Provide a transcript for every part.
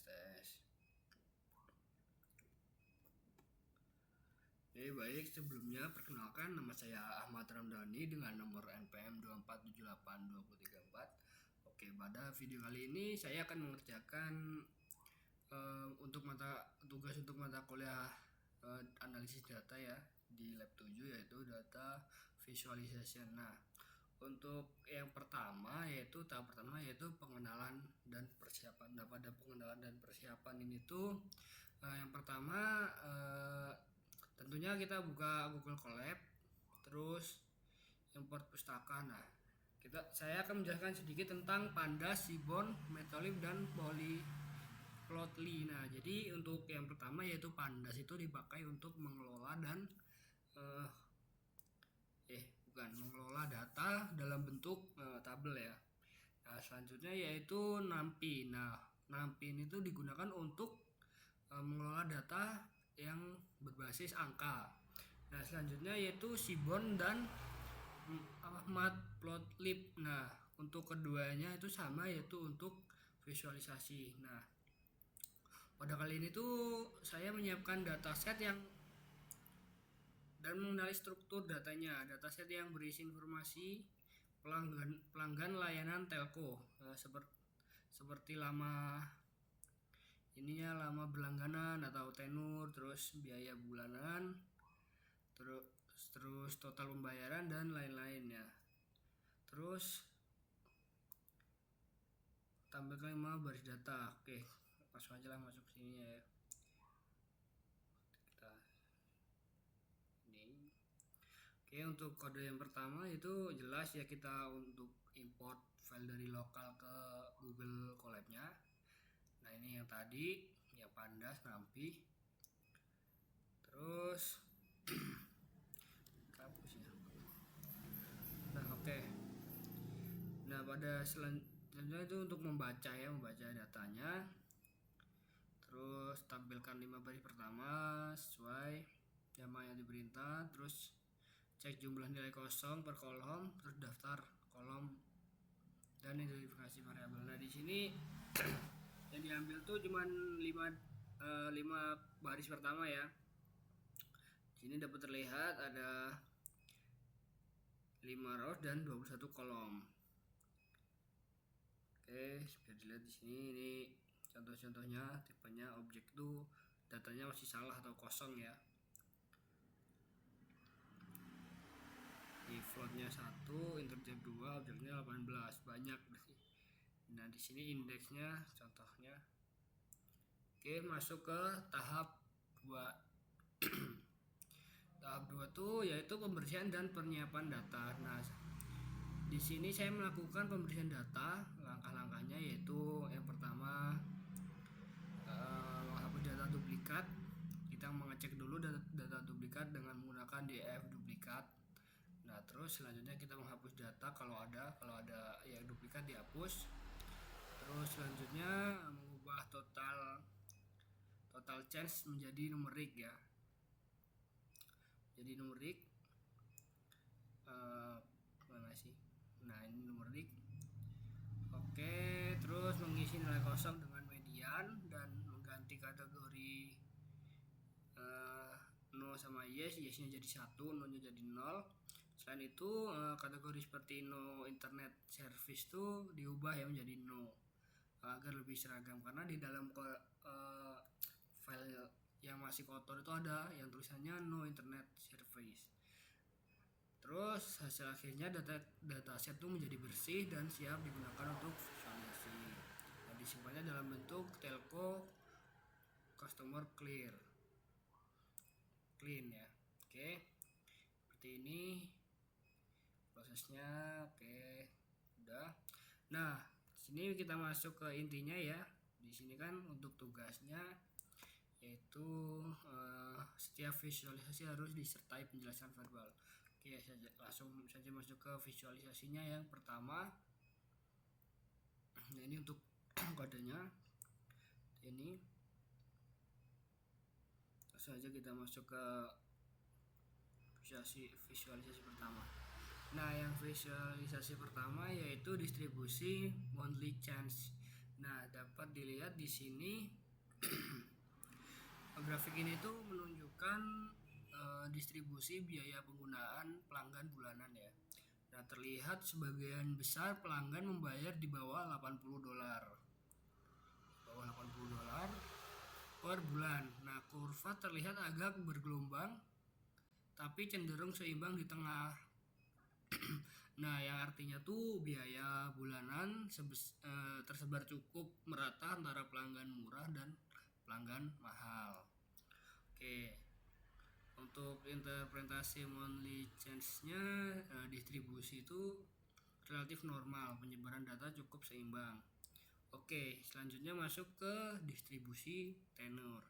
tes. Oke, baik, sebelumnya perkenalkan, nama saya Ahmad Ramdhani dengan nomor NPM 2478234. Oke, pada video kali ini saya akan mengerjakan tugas untuk mata kuliah analisis data ya di lab 7, yaitu data visualization. Nah, untuk yang pertama yaitu tahap pertama yaitu pengenalan dan persiapan. Nah, pada pengenalan dan persiapan ini tuh yang pertama tentunya kita buka Google Colab, terus import pustaka. Nah, saya akan menjelaskan sedikit tentang Pandas, Seaborn, Matplotlib, dan Polyplotly. Nah, jadi untuk yang pertama yaitu Pandas itu dipakai untuk mengelola dan mengelola data dalam bentuk tabel ya. Nah, selanjutnya yaitu NumPy. Nah, NumPy itu digunakan untuk mengelola data yang berbasis angka. Nah, selanjutnya yaitu Seaborn dan Matplotlib. Nah, untuk keduanya itu sama, yaitu untuk visualisasi. Nah, pada kali ini tuh saya menyiapkan dataset dan mengenali struktur datanya. Dataset yang berisi informasi pelanggan layanan telco seperti lama berlangganan atau tenur, terus biaya bulanan, terus total pembayaran dan lain-lain ya. Terus tampilkan 5 baris data. Oke, langsung aja lah masuk sini ya. Ini. Oke, untuk kode yang pertama itu jelas ya, kita untuk import file dari lokal ke Google Colab-nya. Nah, ini yang tadi, yang Pandas, NumPy. Terus hapus ya. Nah, oke. Nah, pada selanjutnya itu untuk membaca datanya. Terus tampilkan 5 baris pertama sesuai tema yang diperintah. Terus cek jumlah nilai kosong per kolom, terus daftar kolom dan identifikasi variabel. Nah, di sini yang diambil tuh cuma 5 baris pertama ya. Di sini dapat terlihat ada 5 rows dan 21 kolom. Oke, bisa dilihat di sini, ini contoh-contohnya, tipenya objek tuh datanya masih salah atau kosong ya. Di floatnya 1, integer 2, objeknya 18, banyak berarti. Nah, di sini indeksnya contohnya. Oke, masuk ke tahap 2. Tahap 2 tuh yaitu pembersihan dan penyiapan data. Nah, di sini saya melakukan pembersihan data. Langkah-langkahnya yaitu yang pertama menghapus data duplikat. Kita mengecek dulu data duplikat dengan menggunakan df duplikat. Nah, terus selanjutnya kita menghapus data kalau ada yang duplikat dihapus. Terus selanjutnya mengubah total change menjadi numerik ya. Jadi numerik mana sih? Nah, ini numerik. Oke, terus mengisi nilai kosong dengan median dan mengganti kategori no sama yes-nya jadi 1, no-nya jadi 0. Selain itu kategori seperti no internet service tuh diubah ya menjadi no agar lebih seragam, karena di dalam file yang masih kotor itu ada yang tulisannya no internet service. Terus hasil akhirnya dataset itu menjadi bersih dan siap digunakan untuk visualisasi. Nah, disimpannya dalam bentuk telco customer clean ya. Oke, seperti ini prosesnya. Oke, udah. Nah, sini kita masuk ke intinya ya. Di sini kan untuk tugasnya yaitu setiap visualisasi harus disertai penjelasan verbal. Oke, langsung saja masuk ke visualisasinya yang pertama. Nah, ini untuk kodenya. Ini langsung saja kita masuk ke visualisasi pertama. Nah, yang visualisasi pertama yaitu distribusi monthly change. Nah, dapat dilihat di sini grafik ini tuh menunjukkan distribusi biaya penggunaan pelanggan bulanan ya. Nah, terlihat sebagian besar pelanggan membayar di bawah 80 dolar. Bawah 80 dolar per bulan. Nah, kurva terlihat agak bergelombang tapi cenderung seimbang di tengah. Nah, yang artinya tuh biaya bulanan tersebar cukup merata antara pelanggan murah dan pelanggan mahal. Oke. Untuk interpretasi monthly change-nya, distribusi itu relatif normal, penyebaran data cukup seimbang. Oke, selanjutnya masuk ke distribusi tenor.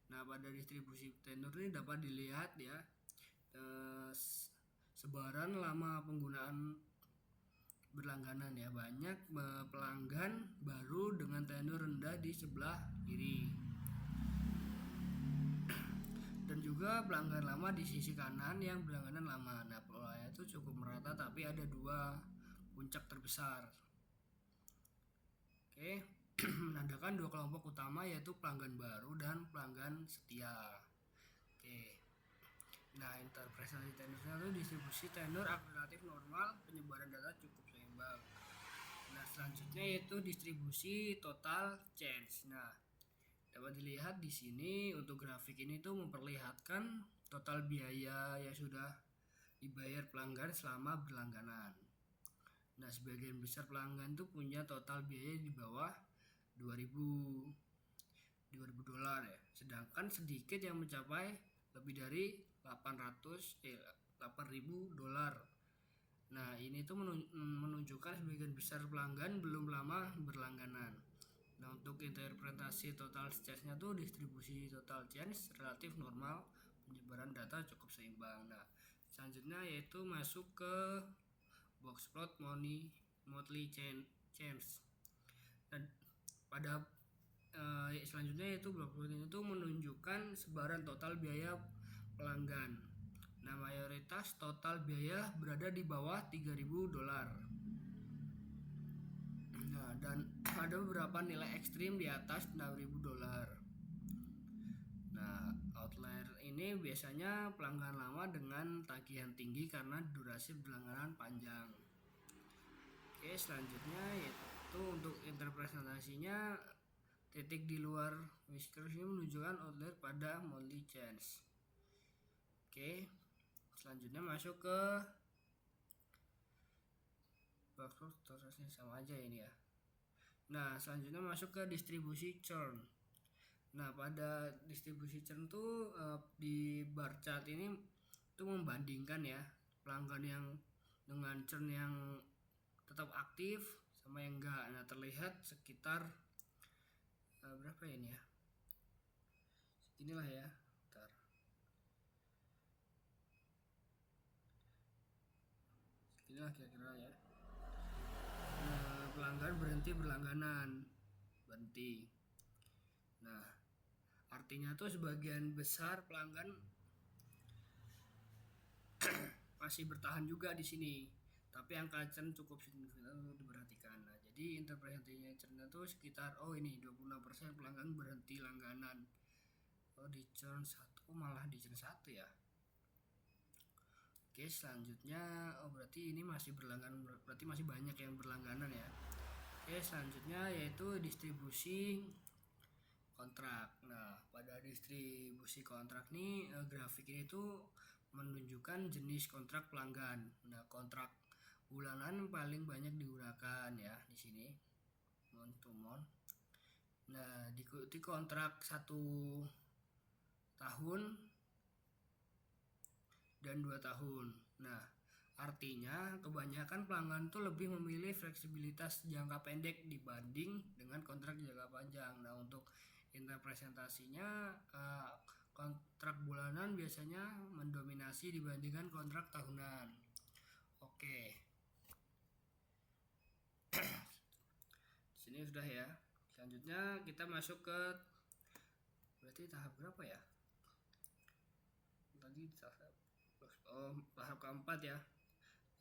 Nah, pada distribusi tenor ini dapat dilihat ya sebaran lama penggunaan berlangganan ya. Banyak pelanggan baru dengan tenor rendah di sebelah kiri dan juga pelanggan lama di sisi kanan yang berlangganan lama. Nah, polanya itu cukup merata tapi ada dua puncak terbesar. Oke, menandakan dua kelompok utama yaitu pelanggan baru dan pelanggan setia. Oke. Nah, interpretasi tenornya itu distribusi tenor akumulatif normal, penyebaran data cukup seimbang. Nah, selanjutnya yaitu distribusi total change. Nah, dapat dilihat di sini untuk grafik ini tuh memperlihatkan total biaya yang sudah dibayar pelanggan selama berlangganan. Nah, sebagian besar pelanggan tuh punya total biaya di bawah 2000 dolar ya. Sedangkan sedikit yang mencapai lebih dari 8.000 dolar. Nah, ini tuh menunjukkan sebagian besar pelanggan belum lama berlangganan. Nah, untuk interpretasi total change-nya tuh distribusi total change relatif normal, penyebaran data cukup seimbang. Nah, selanjutnya yaitu masuk ke box plot monthly change. Dan pada selanjutnya yaitu box plot itu menunjukkan sebaran total biaya pelanggan. Nah, mayoritas total biaya berada di bawah 3.000 dolar. Nah, dan ada beberapa nilai ekstrim di atas 6.000 dolar. Nah, outlier ini biasanya pelanggan lama dengan tagihan tinggi karena durasi berlangganan panjang. Oke, selanjutnya yaitu untuk interpretasinya titik di luar whiskers ini menunjukkan outlier pada monthly change. Oke, selanjutnya masuk ke prosesnya sama aja ini ya. Nah, selanjutnya masuk ke distribusi churn. Nah, pada distribusi churn tuh di bar chart ini tuh membandingkan ya pelanggan yang dengan churn yang tetap aktif sama yang enggak. Nah, terlihat sekitar berapa ini ya? Inilah ya. Bentar. Inilah kira-kira ya. Nah, pelanggan berhenti berlangganan. Berhenti. Nah, artinya tuh sebagian besar pelanggan masih bertahan juga di sini. Tapi angka churn cukup signifikan untuk diperhatikan. Nah, jadi interpretasinya churn itu sekitar ini 26% pelanggan berhenti langganan. Di churn 1 malah di churn 1 ya. Oke, selanjutnya berarti ini masih berlangganan, berarti masih banyak yang berlangganan ya. Oke, selanjutnya yaitu distribusi kontrak. Nah, pada distribusi kontrak nih grafik ini tuh menunjukkan jenis kontrak pelanggan. Nah, kontrak bulanan paling banyak digunakan ya di sini. Month to month. Nah, diikuti kontrak 1 tahun dan 2 tahun. Nah, artinya kebanyakan pelanggan tuh lebih memilih fleksibilitas jangka pendek dibanding dengan kontrak jangka panjang. Nah, untuk interpretasinya kontrak bulanan biasanya mendominasi dibandingkan kontrak tahunan. Oke. Sini sudah ya. Selanjutnya kita masuk ke berarti tahap berapa ya? Tadi tahap keempat ya.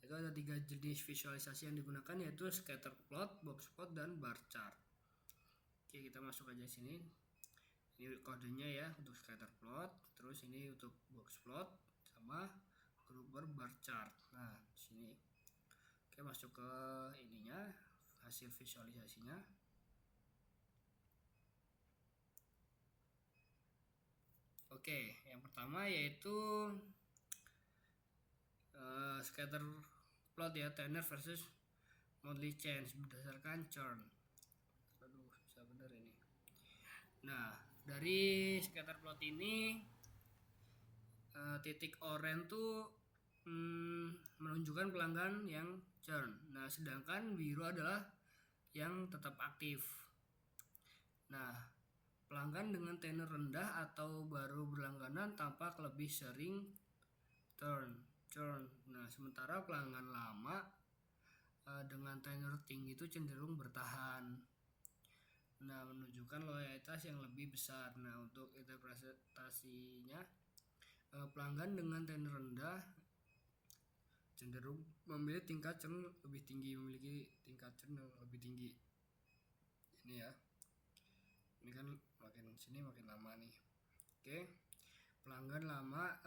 Itu ada 3 jenis visualisasi yang digunakan yaitu scatter plot, box plot, dan bar chart. Oke, kita masuk aja sini. Ini kodenya ya untuk scatter plot, terus ini untuk box plot sama grouper bar chart. Nah, sini. Oke, masuk ke ininya, hasil visualisasinya. Oke, yang pertama yaitu scatter plot ya, tenor versus monthly change berdasarkan churn. Aduh, susah bener ini. Nah, dari scatter plot ini titik oranye tuh menunjukkan pelanggan yang churn. Nah, sedangkan biru adalah yang tetap aktif. Nah, pelanggan dengan tenor rendah atau baru berlangganan tampak lebih sering churn. Nah, sementara pelanggan lama dengan tenor tinggi itu cenderung bertahan. Nah, menunjukkan loyalitas yang lebih besar. Nah, untuk interpretasinya, pelanggan dengan tenor rendah cenderung memiliki tingkat churn lebih tinggi, Ini ya. Ini kan makin sini makin lama nih. Oke. Pelanggan lama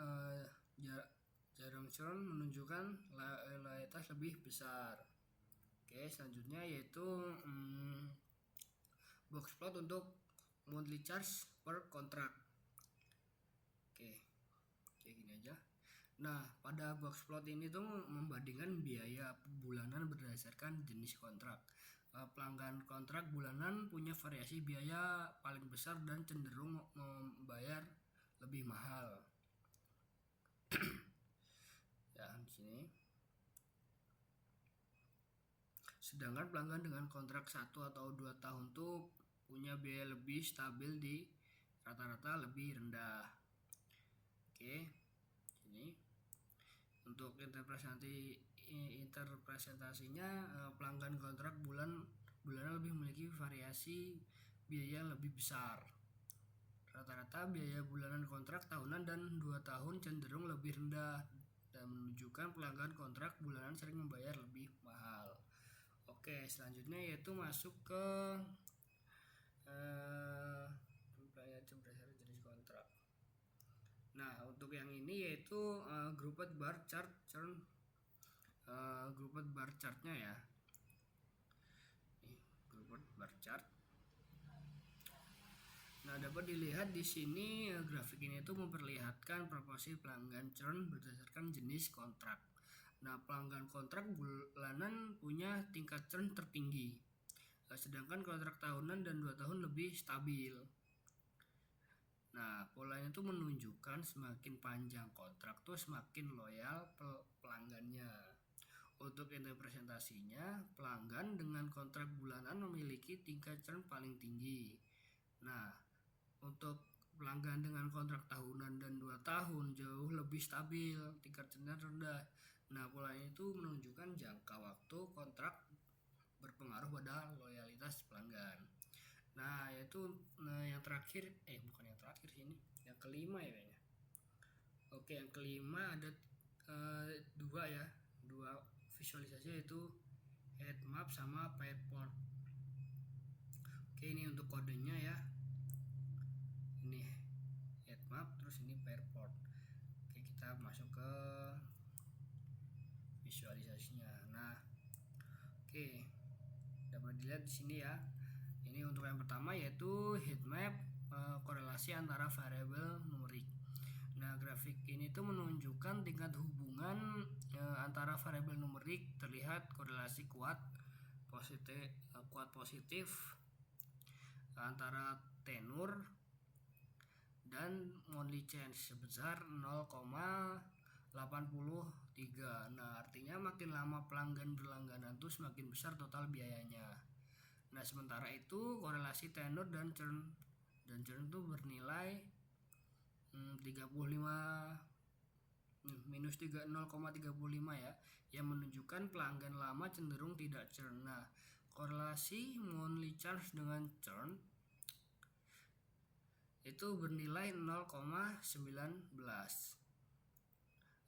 jarang churn menunjukkan loyalitas lebih besar. Oke, selanjutnya yaitu box plot untuk monthly charge per kontrak. Oke, kayak gini aja. Nah, pada box plot ini tuh membandingkan biaya bulanan berdasarkan jenis kontrak. Pelanggan kontrak bulanan punya variasi biaya paling besar dan cenderung membayar lebih mahal. Ya, di sini. Sedangkan pelanggan dengan kontrak 1 atau 2 tahun tuh punya biaya lebih stabil, di rata-rata lebih rendah. Oke, ini untuk interpretasinya, pelanggan kontrak bulanan lebih memiliki variasi biaya yang lebih besar. Rata-rata biaya bulanan kontrak tahunan dan 2 tahun cenderung lebih rendah dan menunjukkan pelanggan kontrak bulanan sering membayar lebih mahal. Oke, selanjutnya yaitu masuk ke berdasarkan jenis kontrak. Nah, untuk yang ini yaitu grouped bar chart churn, grouped bar chartnya ya. Grouped bar chart. Nah, dapat dilihat di sini grafik ini tuh memperlihatkan proporsi pelanggan churn berdasarkan jenis kontrak. Nah, pelanggan kontrak bulanan punya tingkat churn tertinggi, sedangkan kontrak tahunan dan 2 tahun lebih stabil. Nah, polanya itu menunjukkan semakin panjang kontrak tuh semakin loyal pelanggannya. Untuk interpretasinya, pelanggan dengan kontrak bulanan memiliki tingkat churn paling tinggi. Nah, untuk pelanggan dengan kontrak tahunan dan 2 tahun jauh lebih stabil, tingkat churnnya rendah. Nah, polanya itu menunjukkan jangka waktu kontrak berpengaruh pada loyalitas pelanggan. Nah, yaitu yang terakhir, bukan yang terakhir sini, yang kelima ya kayaknya. Oke, yang kelima ada dua visualisasi, yaitu heat map sama pair plot. Oke, ini untuk kodenya ya. Ini heat map, terus ini pair plot. Oke, kita masuk ke visualisasinya. Nah, oke, dapat dilihat di sini ya. Ini untuk yang pertama yaitu heat map, korelasi antara variabel numerik. Nah, grafik ini tuh menunjukkan tingkat hubungan antara variabel numerik, terlihat korelasi kuat positif antara tenor dan monthly change sebesar 0,83. Nah, artinya makin lama pelanggan berlangganan tuh semakin besar total biayanya. Nah, sementara itu korelasi tenor dan churn itu bernilai 0,35 ya, yang menunjukkan pelanggan lama cenderung tidak churn. Nah, korelasi monthly charge dengan churn itu bernilai 0,19.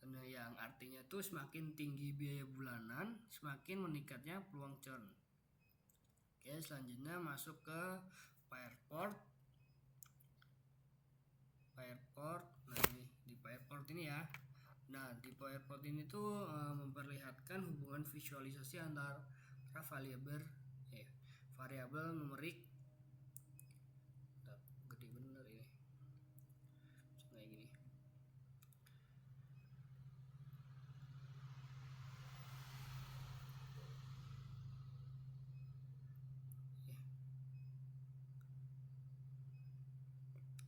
Nah, yang artinya tuh semakin tinggi biaya bulanan, semakin meningkatnya peluang churn. Oke, selanjutnya masuk ke Fireport. Nah ini di Fireport ini ya. Nah di Fireport ini tuh memperlihatkan hubungan visualisasi antara variabel numerik. Gede bener ini kayak gini.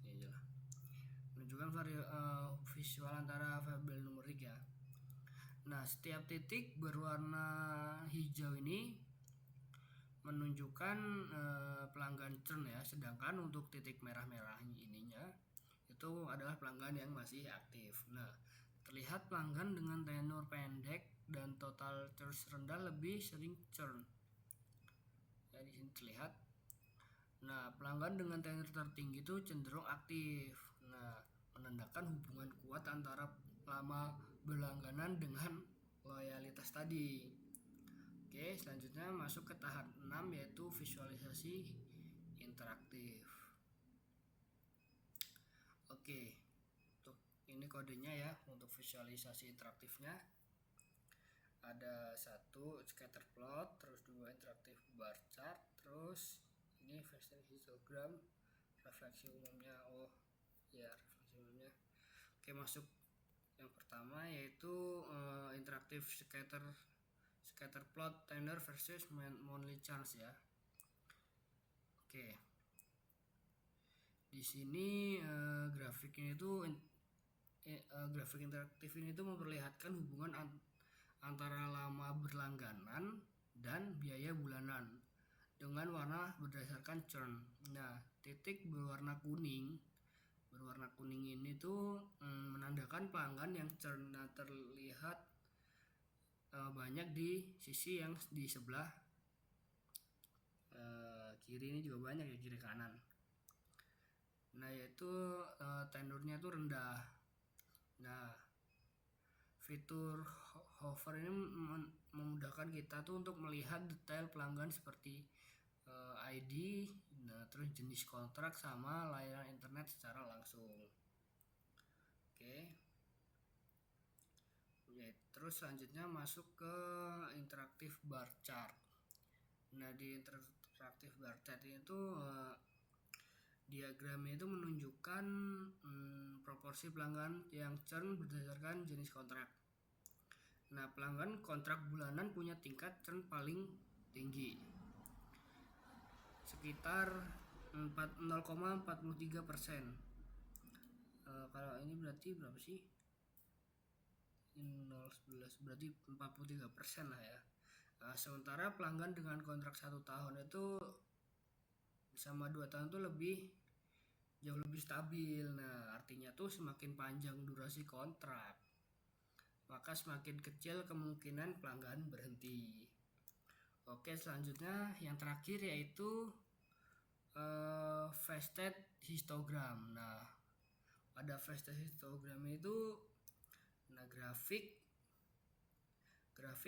Ini aja lah. Menunjukkan visual antara variabel numerik ya. Nah setiap titik berwarna hijau ini menunjukkan pelanggan churn ya, sedangkan untuk titik merah-merah ininya itu adalah pelanggan yang masih aktif. Nah terlihat pelanggan dengan tenur pendek dan total charge rendah lebih sering churn ya, di sini terlihat. Nah pelanggan dengan tenur tertinggi itu cenderung aktif. Nah menandakan hubungan kuat antara lama berlangganan dengan loyalitas tadi. Oke, selanjutnya masuk ke tahap 6 yaitu visualisasi interaktif. Oke, untuk ini kodenya ya untuk visualisasi interaktifnya. Ada 1 scatter plot, terus 2 interaktif bar chart, terus ini versi histogram, refleksi umumnya. Oh ya, refleksi umumnya. Oke, masuk yang pertama yaitu interaktif scatter plot tenor versus monthly charge ya. Oke. Di sini grafik ini tuh grafik interaktif ini tuh memperlihatkan hubungan antara lama berlangganan dan biaya bulanan dengan warna berdasarkan churn. Nah, titik berwarna kuning ini tuh menandakan pelanggan yang churn. Nah, terlihat banyak di sisi yang di sebelah kiri ini juga banyak ya, kiri kanan. Nah yaitu tenurnya tuh rendah. Nah fitur hover ini memudahkan kita tuh untuk melihat detail pelanggan seperti ID, nah terus jenis kontrak sama layanan internet secara langsung. Oke. Terus selanjutnya masuk ke interaktif bar chart. Nah di interaktif bar chart itu diagramnya itu menunjukkan proporsi pelanggan yang churn berdasarkan jenis kontrak. Nah pelanggan kontrak bulanan punya tingkat churn paling tinggi, sekitar 0,43%. Kalau ini berarti berapa sih? Ini 0,11 berarti 43% lah ya. Sementara pelanggan dengan kontrak 1 tahun itu sama 2 tahun itu jauh lebih stabil. Nah artinya tuh semakin panjang durasi kontrak, maka semakin kecil kemungkinan pelanggan berhenti. Oke, selanjutnya yang terakhir yaitu vested histogram. Nah pada vested histogram itu grafik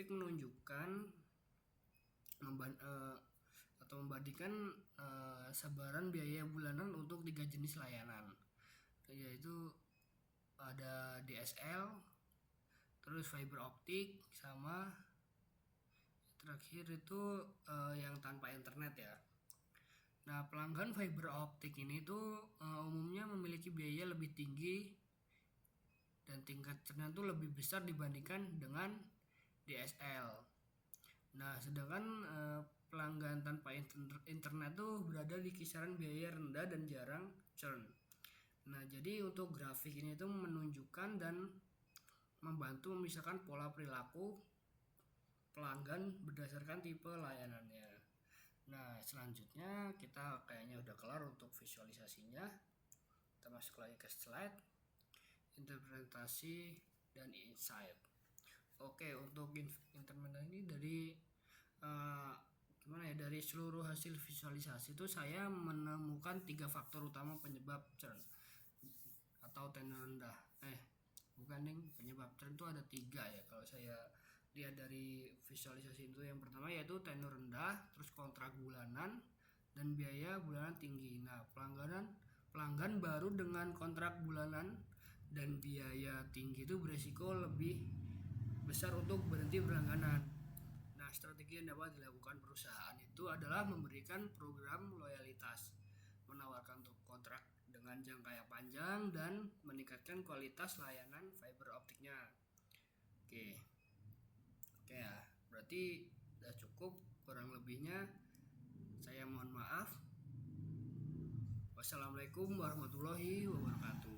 menunjukkan atau membandingkan sebaran biaya bulanan untuk 3 jenis layanan, yaitu ada DSL, terus fiber optik, sama terakhir itu yang tanpa internet ya. Nah pelanggan fiber optik ini tuh umumnya memiliki biaya lebih tinggi dan tingkat churn itu lebih besar dibandingkan dengan DSL. Nah sedangkan pelanggan tanpa internet tuh berada di kisaran biaya rendah dan jarang churn. Nah jadi untuk grafik ini tuh menunjukkan dan membantu memisahkan pola perilaku pelanggan berdasarkan tipe layanannya. Nah selanjutnya kita kayaknya udah kelar untuk visualisasinya. Kita masuk lagi ke slide interpretasi dan insight. Oke, untuk interpretasi ini dari dari seluruh hasil visualisasi itu saya menemukan 3 faktor utama penyebab churn atau tenor rendah. Penyebab churn itu ada 3 ya kalau saya lihat dari visualisasi itu. Yang pertama yaitu tenor rendah, terus kontrak bulanan, dan biaya bulanan tinggi. Nah, pelanggan baru dengan kontrak bulanan dan biaya tinggi itu beresiko lebih besar untuk berhenti berlangganan. Nah, strategi yang dapat dilakukan perusahaan itu adalah memberikan program loyalitas, menawarkan untuk kontrak dengan jangka yang panjang, dan meningkatkan kualitas layanan fiber optiknya. Oke ya, berarti udah cukup. Kurang lebihnya saya mohon maaf. Wassalamualaikum warahmatullahi wabarakatuh.